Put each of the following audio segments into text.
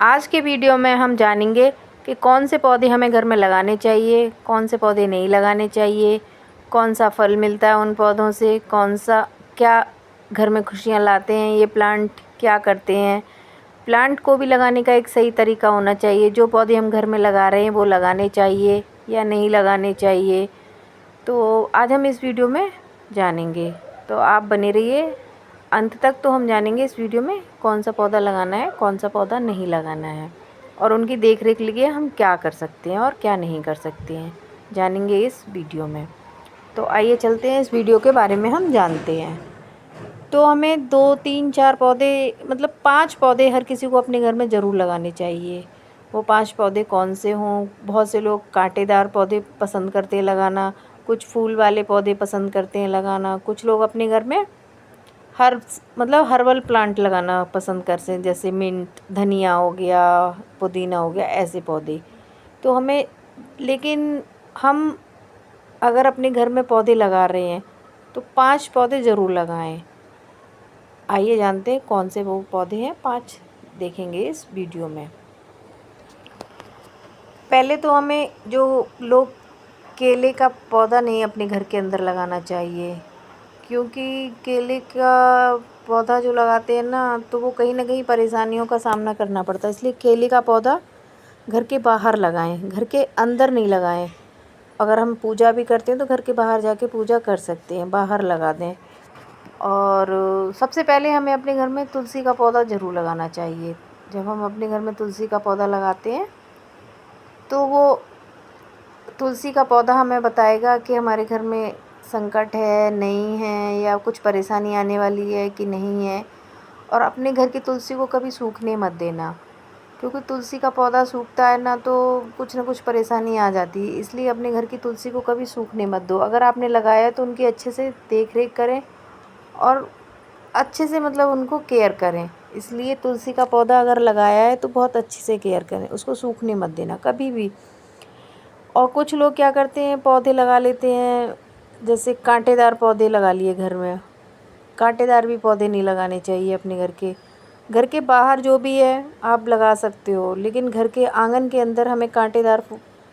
आज के वीडियो में हम जानेंगे कि कौन से पौधे हमें घर में लगाने चाहिए, कौन से पौधे नहीं लगाने चाहिए, कौन सा फल मिलता है उन पौधों से, कौन सा क्या घर में खुशियाँ लाते हैं, ये प्लांट क्या करते हैं। प्लांट को भी लगाने का एक सही तरीका होना चाहिए। जो पौधे हम घर में लगा रहे हैं वो लगाने चाहिए या नहीं लगाने चाहिए, तो आज हम इस वीडियो में जानेंगे। तो आप बने रहिए अंत तक। तो हम जानेंगे इस वीडियो में कौन सा पौधा लगाना है, कौन सा पौधा नहीं लगाना है, और उनकी देख रेख के लिए हम क्या कर सकते हैं और क्या नहीं कर सकते हैं, जानेंगे इस वीडियो में। तो आइए चलते हैं, इस वीडियो के बारे में हम जानते हैं। तो हमें 2, 3, 4 पौधे, मतलब 5 पौधे हर किसी को अपने घर में ज़रूर लगाने चाहिए। वो 5 पौधे कौन से हों? बहुत से लोग कांटेदार पौधे पसंद करते हैं लगाना, कुछ फूल वाले पौधे पसंद करते हैं लगाना, कुछ लोग अपने घर में हर्बल प्लांट लगाना पसंद करते हैं, जैसे मिंट, धनिया हो गया, पुदीना हो गया, ऐसे पौधे। तो हमें लेकिन हम अगर अपने घर में पौधे लगा रहे हैं तो 5 पौधे ज़रूर लगाएं। आइए जानते हैं कौन से वो पौधे हैं, 5 देखेंगे इस वीडियो में। पहले तो हमें जो लोग केले का पौधा नहीं अपने घर के अंदर लगाना चाहिए, क्योंकि केले का पौधा जो लगाते हैं ना, तो वो कहीं ना कहीं परेशानियों का सामना करना पड़ता है। इसलिए केले का पौधा घर के बाहर लगाएं, घर के अंदर नहीं लगाएं। अगर हम पूजा भी करते हैं तो घर के बाहर जाके पूजा कर सकते हैं, बाहर लगा दें। और सबसे पहले हमें अपने घर में तुलसी का पौधा ज़रूर लगाना चाहिए। जब हम अपने घर में तुलसी का पौधा लगाते हैं तो वो तुलसी का पौधा हमें बताएगा कि हमारे घर में संकट है, नहीं है, या कुछ परेशानी आने वाली है कि नहीं है। और अपने घर की तुलसी को कभी सूखने मत देना, क्योंकि तुलसी का पौधा सूखता है ना तो कुछ ना कुछ परेशानी आ जाती है। इसलिए अपने घर की तुलसी को कभी सूखने मत दो। अगर आपने लगाया है तो उनकी अच्छे से देख रेख करें और अच्छे से उनको केयर करें। इसलिए तुलसी का पौधा अगर लगाया है तो बहुत अच्छे से केयर करें, उसको सूखने मत देना कभी भी। और कुछ लोग क्या करते हैं, पौधे लगा लेते हैं, जैसे कांटेदार पौधे लगा लिए घर में। कांटेदार भी पौधे नहीं लगाने चाहिए अपने घर के बाहर। जो भी है आप लगा सकते हो, लेकिन घर के आंगन के अंदर हमें कांटेदार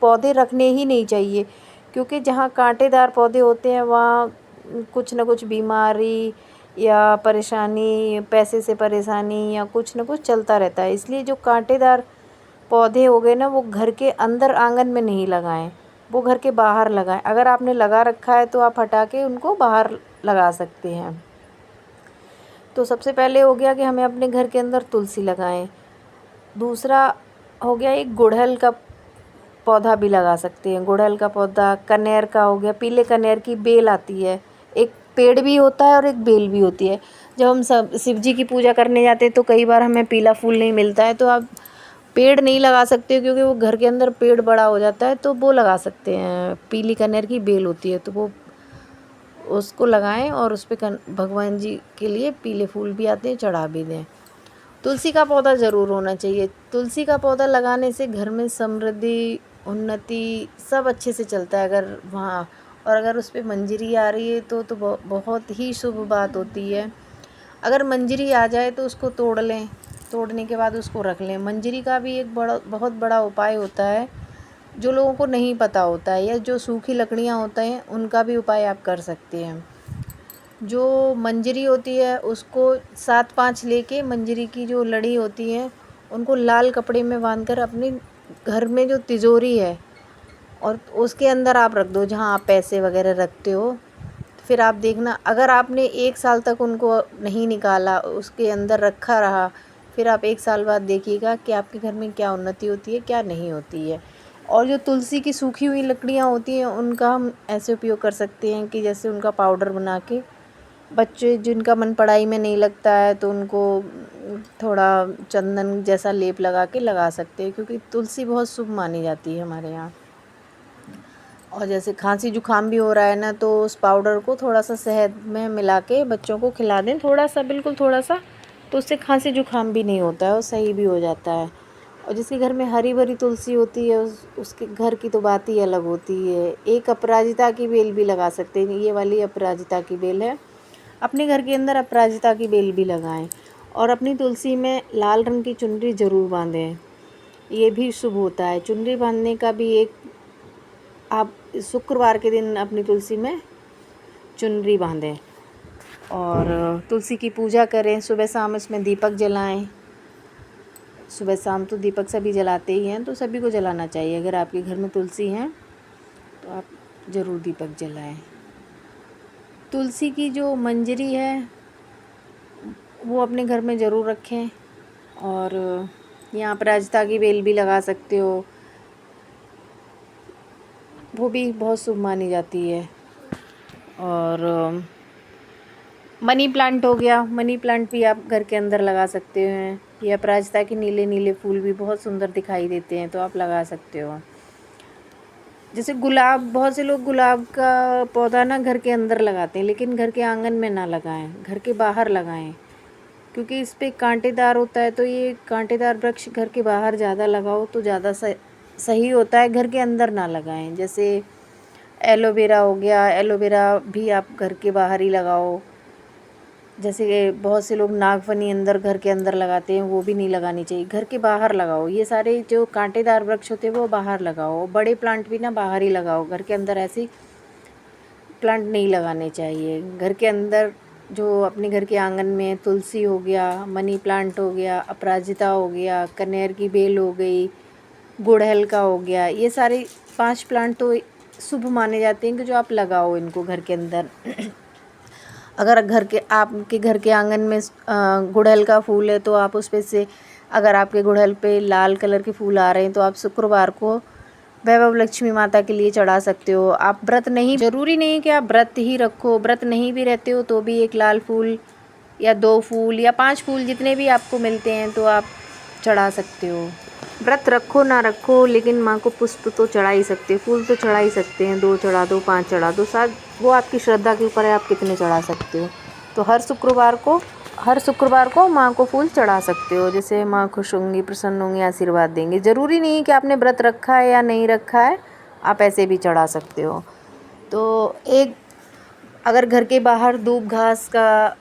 पौधे रखने ही नहीं चाहिए, क्योंकि जहाँ कांटेदार पौधे होते हैं वहाँ कुछ ना कुछ बीमारी या परेशानी, पैसे से परेशानी या कुछ ना कुछ चलता रहता है। इसलिए जो कांटेदार पौधे हो गए ना, वो घर के अंदर आंगन में नहीं लगाएं, वो घर के बाहर लगाएं। अगर आपने लगा रखा है तो आप हटा के उनको बाहर लगा सकते हैं। तो सबसे पहले हो गया कि हमें अपने घर के अंदर तुलसी लगाएं। दूसरा हो गया, एक गुड़हल का पौधा भी लगा सकते हैं। गुड़हल का पौधा, कनेर का हो गया, पीले कनेर की बेल आती है। एक पेड़ भी होता है और एक बेल भी होती है। जब हम सब शिव जी की पूजा करने जाते हैं तो कई बार हमें पीला फूल नहीं मिलता है, तो आप पेड़ नहीं लगा सकते क्योंकि वो घर के अंदर पेड़ बड़ा हो जाता है, तो वो लगा सकते हैं। पीली कनेर की बेल होती है तो वो उसको लगाएं और उस पर भगवान जी के लिए पीले फूल भी आते हैं, चढ़ा भी दें। तुलसी का पौधा ज़रूर होना चाहिए। तुलसी का पौधा लगाने से घर में समृद्धि, उन्नति सब अच्छे से चलता है। अगर वहाँ और अगर उस पर मंजरी आ रही है तो बहुत ही शुभ बात होती है। अगर मंजरी आ जाए तो उसको तोड़ लें, तोड़ने के बाद उसको रख लें। मंजरी का भी एक बहुत बड़ा उपाय होता है, जो लोगों को नहीं पता होता है, या जो सूखी लकड़ियाँ होती हैं उनका भी उपाय आप कर सकते हैं। जो मंजरी होती है उसको 7-5 लेके, मंजरी की जो लड़ी होती है उनको लाल कपड़े में बांधकर अपने घर में जो तिजोरी है और उसके अंदर आप रख दो, जहाँ आप पैसे वगैरह रखते हो। फिर आप देखना, अगर आपने 1 साल तक उनको नहीं निकाला, उसके अंदर रखा रहा, फिर आप 1 साल बाद देखिएगा कि आपके घर में क्या उन्नति होती है, क्या नहीं होती है। और जो तुलसी की सूखी हुई लकड़ियाँ होती हैं उनका हम ऐसे उपयोग कर सकते हैं कि जैसे उनका पाउडर बना के, बच्चे जिनका मन पढ़ाई में नहीं लगता है तो उनको थोड़ा चंदन जैसा लेप लगा के लगा सकते हैं, क्योंकि तुलसी बहुत शुभ मानी जाती है हमारे यहाँ। और जैसे खांसी जुकाम भी हो रहा है ना, तो उस पाउडर को थोड़ा सा शहद में मिला के बच्चों को खिला दें, थोड़ा सा, बिल्कुल थोड़ा सा, तो उससे खांसी जुकाम भी नहीं होता है और सही भी हो जाता है। और जिसके घर में हरी भरी तुलसी होती है उसके घर की तो बात ही अलग होती है। एक अपराजिता की बेल भी लगा सकते हैं, ये वाली अपराजिता की बेल है। अपने घर के अंदर अपराजिता की बेल भी लगाएं। और अपनी तुलसी में लाल रंग की चुनरी ज़रूर बांधें, ये भी शुभ होता है। चुनरी बांधने का भी एक, आप शुक्रवार के दिन अपनी तुलसी में चुनरी बांधें और तुलसी की पूजा करें। सुबह शाम इसमें दीपक जलाएं। सुबह शाम तो दीपक सभी जलाते ही हैं, तो सभी को जलाना चाहिए। अगर आपके घर में तुलसी हैं तो आप ज़रूर दीपक जलाएं। तुलसी की जो मंजरी है वो अपने घर में ज़रूर रखें और यहाँ पर राजता की बेल भी लगा सकते हो, वो भी बहुत शुभ मानी जाती है। और मनी प्लांट हो गया, मनी प्लांट भी आप घर के अंदर लगा सकते हैं। ये अपराजिता के नीले नीले फूल भी बहुत सुंदर दिखाई देते हैं, तो आप लगा सकते हो। जैसे गुलाब, बहुत से लोग गुलाब का पौधा ना घर के अंदर लगाते हैं, लेकिन घर के आंगन में ना लगाएं, घर के बाहर लगाएं, क्योंकि इस पे कांटेदार होता है। तो ये कांटेदार वृक्ष घर के बाहर ज़्यादा लगाओ तो ज़्यादा सही होता है, घर के अंदर ना लगाएं। जैसे एलोवेरा हो गया, एलोवेरा भी आप घर के बाहर ही लगाओ। जैसे बहुत से लोग नागफनी अंदर घर के अंदर लगाते हैं, वो भी नहीं लगानी चाहिए, घर के बाहर लगाओ। ये सारे जो कांटेदार वृक्ष होते हैं वो बाहर लगाओ। बड़े प्लांट भी ना बाहर ही लगाओ, घर के अंदर ऐसे प्लांट नहीं लगाने चाहिए। घर के अंदर जो अपने घर के आंगन में तुलसी हो गया, मनी प्लांट हो गया, अपराजिता हो गया, कनेर की बेल हो गई, गुड़हल का हो गया, ये सारे 5 प्लांट तो शुभ माने जाते हैं कि जो आप लगाओ इनको घर के अंदर। अगर आपके घर के आंगन में गुड़हल का फूल है तो आप उस पे से, अगर आपके गुड़हल पे लाल कलर के फूल आ रहे हैं तो आप शुक्रवार को वैभव लक्ष्मी माता के लिए चढ़ा सकते हो। आप व्रत नहीं, ज़रूरी नहीं कि आप व्रत ही रखो, व्रत नहीं भी रहते हो तो भी एक लाल फूल या 2 फूल या 5 फूल जितने भी आपको मिलते हैं तो आप चढ़ा सकते हो। व्रत रखो ना रखो, लेकिन माँ को पुष्प तो चढ़ा ही सकते हैं, फूल तो चढ़ा ही सकते हैं। 2 चढ़ा दो, 5 चढ़ा दो, 7, वो आपकी श्रद्धा के ऊपर है आप कितने चढ़ा सकते हो। तो हर शुक्रवार को माँ को फूल चढ़ा सकते हो, जिससे माँ खुश होंगी, प्रसन्न होंगी, आशीर्वाद देंगे। ज़रूरी नहीं कि आपने व्रत रखा है या नहीं रखा है, आप ऐसे भी चढ़ा सकते हो। तो एक, अगर घर के बाहर दूब घास का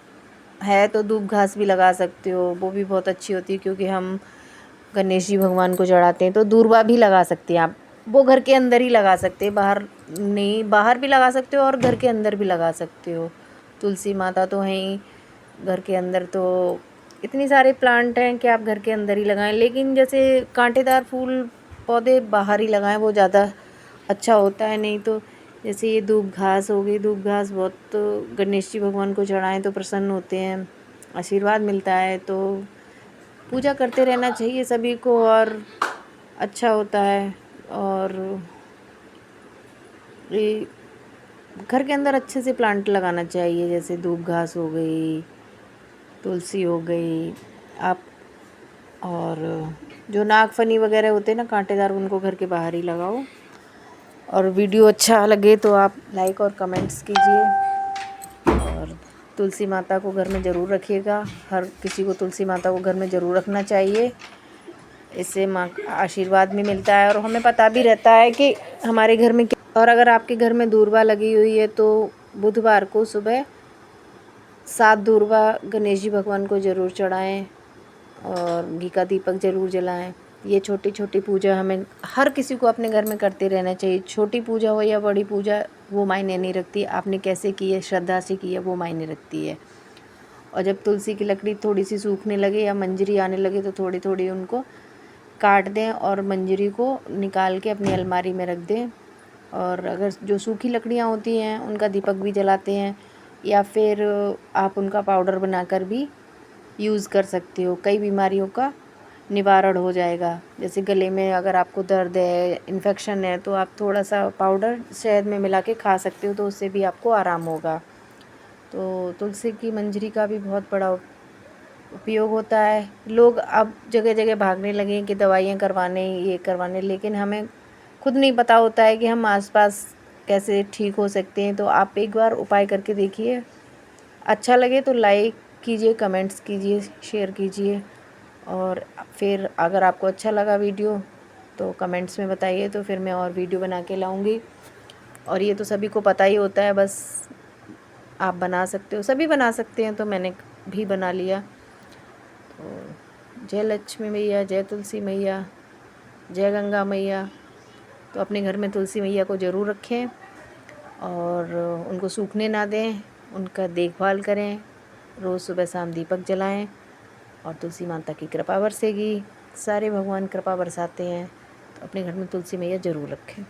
है तो दूब घास भी लगा सकते हो, वो भी बहुत अच्छी होती है, क्योंकि हम गणेश जी भगवान को चढ़ाते हैं। तो दूर्वा भी लगा सकते हैं आप, वो घर के अंदर ही लगा सकते हैं, बाहर नहीं, बाहर भी लगा सकते हो और घर के अंदर भी लगा सकते हो। तुलसी माता तो हैं ही, घर के अंदर तो इतनी सारे प्लांट हैं कि आप घर के अंदर ही लगाएं। लेकिन जैसे कांटेदार फूल पौधे बाहर ही लगाएं, वो ज़्यादा अच्छा होता है। नहीं तो जैसे ये दूब घास हो गई, दूब घास बहुत, तो गणेश जी भगवान को चढ़ाएं तो प्रसन्न होते हैं, आशीर्वाद मिलता है। तो पूजा करते रहना चाहिए सभी को और अच्छा होता है। और ये घर के अंदर अच्छे से प्लांट लगाना चाहिए, जैसे दूब घास हो गई, तुलसी हो गई आप, और जो नागफनी वगैरह होते हैं ना कांटेदार, उनको घर के बाहर ही लगाओ। और वीडियो अच्छा लगे तो आप लाइक और कमेंट्स कीजिए। और तुलसी माता को घर में ज़रूर रखिएगा, हर किसी को तुलसी माता को घर में ज़रूर रखना चाहिए, इससे माँ का आशीर्वाद भी मिलता है और हमें पता भी रहता है कि हमारे घर में क्या। और अगर आपके घर में दूर्वा लगी हुई है तो बुधवार को सुबह 7 दूर्वा गणेश जी भगवान को ज़रूर चढ़ाएं और घी का दीपक ज़रूर जलाएं। ये छोटी छोटी पूजा हमें हर किसी को अपने घर में करते रहना चाहिए। छोटी पूजा हो या बड़ी पूजा, वो मायने नहीं रखती, आपने कैसे की है, श्रद्धा से की है, वो मायने रखती है। और जब तुलसी की लकड़ी थोड़ी सी सूखने लगे या मंजरी आने लगे तो थोड़ी थोड़ी उनको काट दें और मंजरी को निकाल के अपनी अलमारी में रख दें। और अगर जो सूखी लकड़ियाँ होती हैं उनका दीपक भी जलाते हैं, या फिर आप उनका पाउडर बनाकर भी यूज़ कर सकते हो, कई बीमारियों का निवारण हो जाएगा। जैसे गले में अगर आपको दर्द है, इन्फेक्शन है, तो आप थोड़ा सा पाउडर शहद में मिला के खा सकते हो, तो उससे भी आपको आराम होगा। तो तुलसी की मंजरी का भी बहुत बड़ा उपयोग होता है। लोग अब जगह जगह भागने लगे हैं कि दवाइयाँ करवाने, ये करवाने, लेकिन हमें खुद नहीं पता होता है कि हम आसपास कैसे ठीक हो सकते हैं। तो आप एक बार उपाय करके देखिए, अच्छा लगे तो लाइक कीजिए, कमेंट्स कीजिए, शेयर कीजिए। और फिर अगर आपको अच्छा लगा वीडियो तो कमेंट्स में बताइए, तो फिर मैं और वीडियो बना के लाऊंगी। और ये तो सभी को पता ही होता है, बस आप बना सकते हो, सभी बना सकते हैं, तो मैंने भी बना लिया। जय लक्ष्मी मैया, जय तुलसी मैया, जय गंगा मैया। तो अपने घर में तुलसी मैया को ज़रूर रखें और उनको सूखने ना दें, उनका देखभाल करें। रोज़ सुबह शाम दीपक जलाएं और तुलसी माता की कृपा बरसेगी। सारे भगवान कृपा बरसाते हैं, तो अपने घर में तुलसी मैया ज़रूर रखें।